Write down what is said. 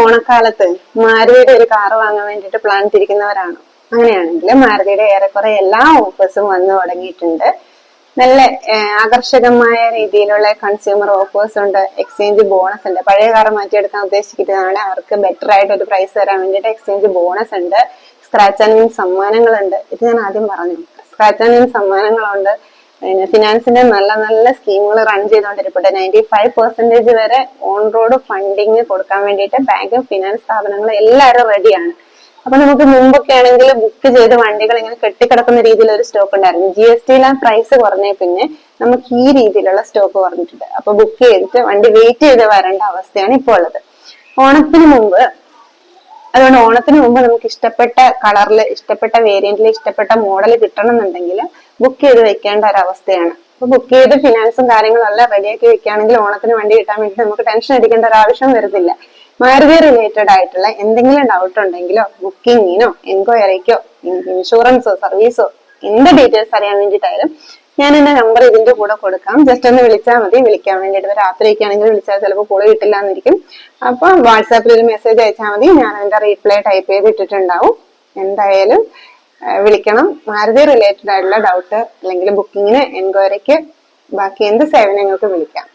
ഓണക്കാലത്ത് മാരുതിയുടെ ഒരു കാറ് വാങ്ങാൻ വേണ്ടിയിട്ട് പ്ലാൻ തിരിക്കുന്നവരാണോ? അങ്ങനെയാണെങ്കിൽ മാരുതിയുടെ ഏറെക്കുറെ എല്ലാ ഓഫേഴ്സും വന്നു തുടങ്ങിയിട്ടുണ്ട്. നല്ല ആകർഷകമായ രീതിയിലുള്ള കൺസ്യൂമർ ഓഫേഴ്സ് ഉണ്ട്, എക്സ്ചേഞ്ച് ബോണസ് ഉണ്ട്. പഴയ കാർ മാറ്റിയെടുക്കാൻ ഉദ്ദേശിക്കുന്നതാണ് അവർക്ക് ബെറ്റർ ആയിട്ട് ഒരു പ്രൈസ് തരാൻ വേണ്ടിയിട്ട് എക്സ്ചേഞ്ച് ബോണസ് ഉണ്ട്, സ്ക്രാച്ച് ആൻഡ് വിൻ സമ്മാനങ്ങളുണ്ട്. ഇത് ഞാൻ ആദ്യം പറഞ്ഞു. സ്ക്രാച്ച് ആൻഡ് വിൻ സമ്മാനങ്ങളുണ്ട്. പിന്നെ ഫിനാൻസിന്റെ നല്ല നല്ല സ്കീമുകൾ റൺ ചെയ്തുകൊണ്ടിരിപ്പുണ്ട്. 95% വരെ ഓൺ റോഡ് ഫണ്ടിങ് കൊടുക്കാൻ വേണ്ടിയിട്ട് ബാങ്കും ഫിനാൻസ് സ്ഥാപനങ്ങളും എല്ലാവരും റെഡിയാണ്. അപ്പൊ നമുക്ക് മുമ്പൊക്കെ ആണെങ്കിൽ ബുക്ക് ചെയ്ത് വണ്ടികൾ ഇങ്ങനെ കെട്ടിക്കിടക്കുന്ന രീതിയിൽ ഒരു സ്റ്റോക്ക് ഉണ്ടായിരുന്നു. GST പ്രൈസ് കുറഞ്ഞ പിന്നെ നമുക്ക് ഈ രീതിയിലുള്ള സ്റ്റോക്ക് കുറഞ്ഞിട്ടുണ്ട്. അപ്പൊ ബുക്ക് ചെയ്തിട്ട് വണ്ടി വെയിറ്റ് ചെയ്ത് വരേണ്ട അവസ്ഥയാണ് ഇപ്പോൾ ഉള്ളത്. ഓണത്തിന് മുമ്പ് അതുകൊണ്ട് ഓണത്തിന് മുമ്പ് നമുക്ക് ഇഷ്ടപ്പെട്ട കളറിൽ, ഇഷ്ടപ്പെട്ട വേരിയന്റിൽ, ഇഷ്ടപ്പെട്ട മോഡൽ കിട്ടണം എന്നുണ്ടെങ്കിൽ ബുക്ക് ചെയ്ത് വെക്കേണ്ട ഒരു അവസ്ഥയാണ്. അപ്പൊ ബുക്ക് ചെയ്ത് ഫിനാൻസും കാര്യങ്ങളും എല്ലാം റെഡിയാക്കി വെക്കുകയാണെങ്കിൽ ഓണത്തിന് വണ്ടി കിട്ടാൻ വേണ്ടി നമുക്ക് ടെൻഷൻ അടിക്കേണ്ട ഒരു ആവശ്യം വരുന്നില്ല. മാരുതി റിലേറ്റഡ് ആയിട്ടുള്ള എന്തെങ്കിലും ഡൗട്ട് ഉണ്ടെങ്കിലോ ബുക്കിങ്ങിനോ എൻക്വയറിക്കോ ഇൻഷുറൻസോ സർവീസോ എന്ത് ഡീറ്റെയിൽസ് അറിയാൻ വേണ്ടിയിട്ടായാലും ഞാൻ എന്റെ നമ്പർ ഇതിന്റെ കൂടെ കൊടുക്കാം. ജസ്റ്റ് ഒന്ന് വിളിച്ചാൽ മതി. വിളിക്കാൻ വേണ്ടിയിട്ട് രാത്രിയൊക്കെ ആണെങ്കിൽ വിളിച്ചാൽ ചിലപ്പോൾ കോള് കിട്ടില്ല എന്നിരിക്കും. അപ്പൊ വാട്സാപ്പിൽ ഒരു മെസ്സേജ് അയച്ചാൽ മതി. ഞാൻ അതിന്റെ റീപ്ലൈ ടൈപ്പ് ചെയ്ത് ഇട്ടിട്ടുണ്ടാവും. എന്തായാലും വിളിക്കണം. മാരുതി റിലേറ്റഡ് ആയിട്ടുള്ള ഡൗട്ട് അല്ലെങ്കിൽ ബുക്കിങ്ങിന്, എൻക്വയറിക്ക്, ബാക്കി എന്ത് സേവനങ്ങൾക്ക് വിളിക്കാം.